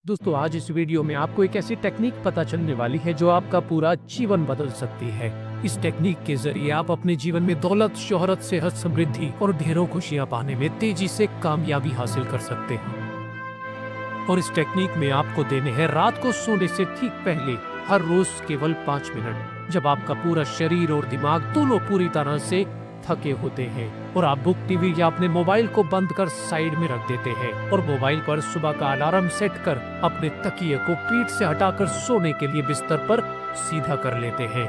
दोस्तों आज इस वीडियो में आपको एक ऐसी टेक्निक पता चलने वाली है जो आपका पूरा जीवन बदल सकती है। इस टेक्निक के जरिए आप अपने जीवन में दौलत, शोहरत, सेहत, समृद्धि और ढेरों खुशियां पाने में तेजी से कामयाबी हासिल कर सकते हैं। और इस टेक्निक में आपको देने हैं रात को सोने से ठीक पहले हर रोज केवल 5 मिनट, जब आपका पूरा शरीर और दिमाग दोनों पूरी तरह से थके होते हैं और आप बुक, टीवी या अपने मोबाइल को बंद कर साइड में रख देते हैं और मोबाइल पर सुबह का अलार्म सेट कर अपने तकिए को पीठ से हटाकर सोने के लिए बिस्तर पर सीधा कर लेते हैं।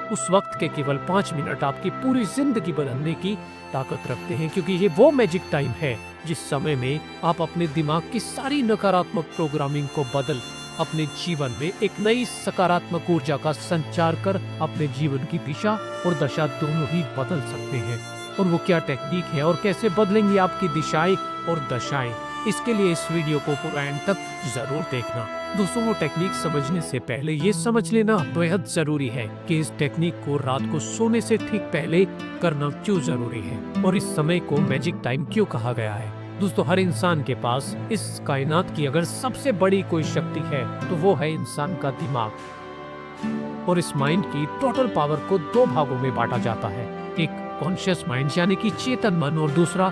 उस वक्त के केवल 5 मिनट आपकी पूरी जिंदगी बदलने की ताकत रखते हैं, क्योंकि ये वो मैजिक टाइम है जिस समय में आप अपने दिमाग की सारी नकारात्मक प्रोग्रामिंग को बदल अपने जीवन में एक नई सकारात्मक ऊर्जा का संचार कर अपने जीवन की दिशा और दशा दोनों ही बदल सकते हैं। और वो क्या टेक्निक है और कैसे बदलेंगी आपकी दिशाएं और दशाएं, इसके लिए इस वीडियो को पूरा एंड तक जरूर देखना। दोस्तों वो टेक्निक समझने से पहले ये समझ लेना बेहद जरूरी है कि इस टेक्निक को रात को सोने से ठीक पहले करना क्यों जरूरी है और इस समय को मैजिक टाइम क्यों कहा गया है। दोस्तों हर इंसान के पास इस कायनात की अगर सबसे बड़ी कोई शक्ति है तो वो है इंसान का दिमाग। और इस माइंड की टोटल पावर को 2 भागों में बांटा जाता है, एक कॉन्शियस माइंड यानी कि चेतन मन और दूसरा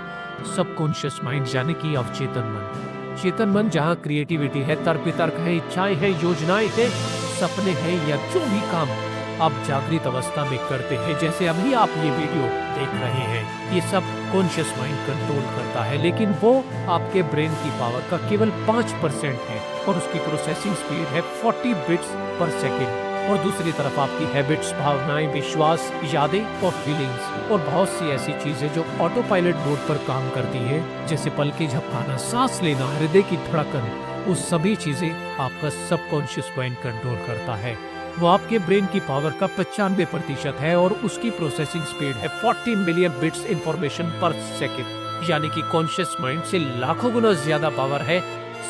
सबकॉन्शियस माइंड यानी कि अवचेतन मन। चेतन मन जहाँ क्रिएटिविटी है, तर्क वितर्क है, इच्छाएं हैं, योजनाएं हैं, सपने हैं या जो भी काम आप जागृत अवस्था में करते हैं, जैसे अभी आप ये वीडियो देख रहे हैं, ये सब कॉन्शियस माइंड कंट्रोल करता है, लेकिन वो आपके ब्रेन की पावर का केवल 5% है और उसकी प्रोसेसिंग स्पीड है 40 बिट्स पर सेकेंड। और दूसरी तरफ आपकी हैबिट्स, भावनाएं, विश्वास, यादें और फीलिंग्स और बहुत सी ऐसी चीजें जो ऑटो पायलट मोड पर काम करती है, जैसे पलकें झपकाना, सांस लेना, हृदय की धड़कन, वो सभी चीजें आपका सबकॉन्शियस माइंड कंट्रोल करता है। वो आपके ब्रेन की पावर का 95% है और उसकी प्रोसेसिंग स्पीड है 40 मिलियन बिट्स इंफॉर्मेशन पर सेकेंड, यानी कि कॉन्शियस माइंड से लाखों गुना ज्यादा पावर है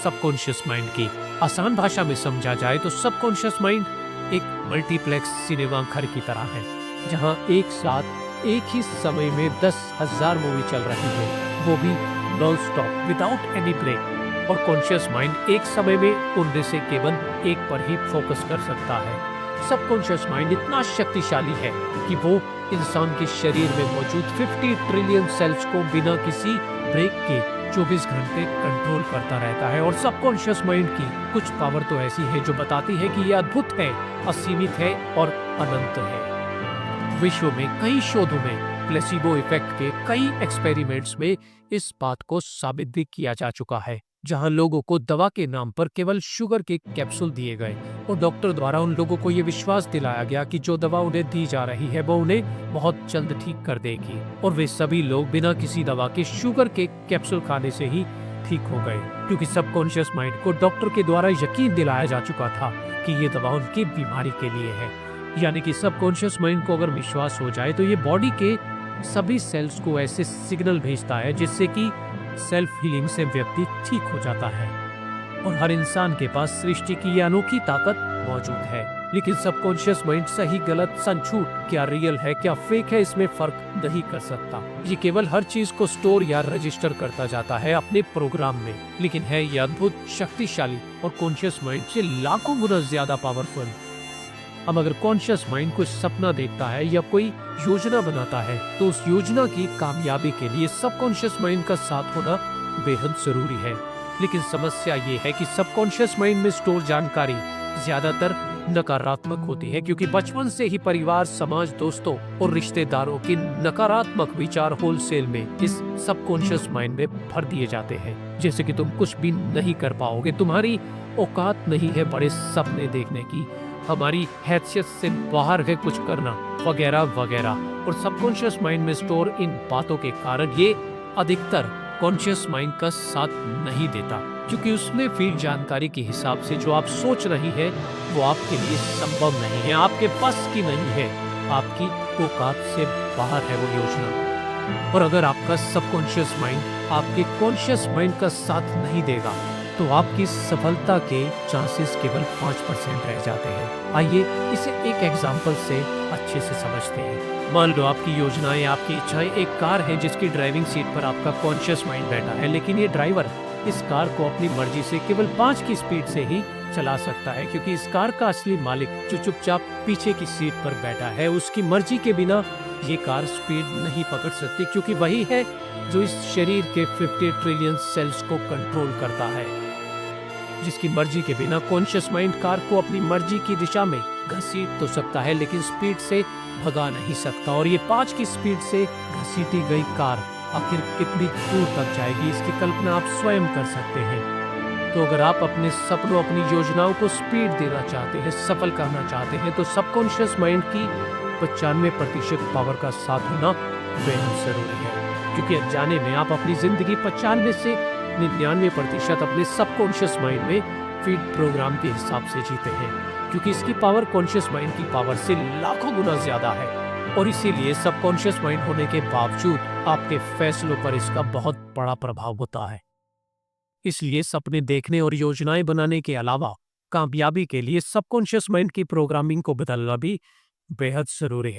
सबकॉन्शियस माइंड की। आसान भाषा में समझा जाए तो सबकॉन्शियस माइंड एक मल्टीप्लेक्स सिनेमा घर की तरह है, जहां एक साथ एक ही समय में 10,000 मूवी चल रही है, वो भी non stop without any break. और कॉन्शियस माइंड एक समय में उनमें से केवल एक पर ही फोकस कर सकता है। सबकॉन्शियस माइंड इतना शक्तिशाली है कि वो इंसान के शरीर में मौजूद 50 ट्रिलियन सेल्स को बिना किसी ब्रेक के 24 घंटे कंट्रोल करता रहता है। और सबकॉन्शियस माइंड की कुछ पावर तो ऐसी है जो बताती है कि यह अद्भुत है, असीमित है और अनंत है। विश्व में कई शोधों में, प्लेसिबो इफेक्ट के कई एक्सपेरिमेंट्स में इस बात को साबित भी किया जा चुका है, जहां लोगों को दवा के नाम पर केवल शुगर के कैप्सूल दिए गए और डॉक्टर द्वारा उन लोगों को ये विश्वास दिलाया गया कि जो दवा उन्हें दी जा रही है वो उन्हें बहुत जल्द ठीक कर देगी। और वे सभी लोग बिना किसी दवा के शुगर के कैप्सूल खाने से ही ठीक हो गए, क्योंकि सबकॉन्शियस माइंड को डॉक्टर के द्वारा यकीन दिलाया जा चुका था कि ये दवा उनकी बीमारी के लिए है। यानी कि सबकॉन्शियस माइंड को अगर विश्वास हो जाए तो ये बॉडी के सभी सेल्स को ऐसे सिग्नल भेजता है जिससे कि सेल्फ हीलिंग से व्यक्ति ठीक हो जाता है। और हर इंसान के पास सृष्टि की ये अनोखी ताकत मौजूद है, लेकिन सबकॉन्शियस माइंड सही गलत, सच झूठ, क्या रियल है क्या फेक है, इसमें फर्क नहीं कर सकता। ये केवल हर चीज को स्टोर या रजिस्टर करता जाता है अपने प्रोग्राम में, लेकिन है ये अद्भुत, शक्तिशाली और कॉन्शियस माइंड से लाखों गुना ज्यादा पावरफुल। अब अगर कॉन्शियस माइंड कोई सपना देखता है या कोई योजना बनाता है तो उस योजना की कामयाबी के लिए सबकॉन्शियस माइंड का साथ होना बेहद जरूरी है। लेकिन समस्या ये है कि सबकॉन्शियस माइंड में स्टोर जानकारी ज्यादातर नकारात्मक होती है, क्योंकि बचपन से ही परिवार, समाज, दोस्तों और रिश्तेदारों के नकारात्मक विचार होलसेल में इस सबकॉन्शियस माइंड में भर दिए जाते हैं, जैसे कि तुम कुछ भी नहीं कर पाओगे, तुम्हारी औकात नहीं है बड़े सपने देखने की, हमारी हैसियत से बाहर है कुछ करना, वगैरह वगैरह। और सबकॉन्शियस माइंड में स्टोर इन बातों के कारण ये अधिकतर कॉन्शियस माइंड का साथ नहीं देता, क्योंकि उसमें फीड जानकारी के हिसाब से जो आप सोच रही है वो आपके लिए संभव नहीं है, आपके पास की नहीं है, आपकी औकात से बाहर है वो योजना। और अगर आपका सबकॉन्शियस माइंड आपके कॉन्शियस माइंड का साथ नहीं देगा तो आपकी सफलता के चांसेस केवल 5% रह जाते हैं। आइए इसे एक एग्जाम्पल से अच्छे से समझते हैं। मान लो आपकी योजनाएं, आपकी इच्छाएं एक कार है जिसकी ड्राइविंग सीट पर आपका कॉन्शियस माइंड बैठा है, लेकिन ये ड्राइवर इस कार को अपनी मर्जी से केवल 5 की स्पीड से ही चला सकता है, क्योंकि इस कार का असली मालिक जो चुपचाप पीछे की सीट पर बैठा है, उसकी मर्जी के बिना ये कार स्पीड नहीं पकड़ सकती, क्योंकि वही है जो इस शरीर के 50 ट्रिलियन सेल्स को कंट्रोल करता है। जिसकी मर्जी के बिना कॉन्शियस माइंड कार को अपनी मर्जी की दिशा में घसीट तो सकता है, लेकिन स्पीड से भगा नहीं सकता। और ये 5 की स्पीड से घसीटी गई कार आखिर कितनी दूर तक जाएगी, इसकी कल्पना आप स्वयं कर सकते हैं। तो अगर आप अपने सपनों, अपनी योजनाओं को स्पीड देना चाहते हैं, सफल करना चाहते हैं, तो सबकॉन्शियस माइंड की 95% पावर का साथ होना बेहद जरूरी है, क्योंकि अनजाने में आप अपनी जिंदगी 95 से 99% अपने सबकॉन्शियस माइंड में फीड प्रोग्राम के हिसाब से जीते हैं, क्योंकि इसकी पावर कॉन्शियस माइंड की पावर से लाखों गुना ज्यादा है। और इसीलिए सबकॉन्शियस माइंड होने के बावजूद आपके फैसलों पर इसका बहुत बड़ा प्रभाव होता है। इसलिए सपने देखने और योजनाएं बनाने के अलावा कामयाबी के लिए सबकॉन्शियस माइंड की प्रोग्रामिंग को बदलना भी बेहद जरूरी है।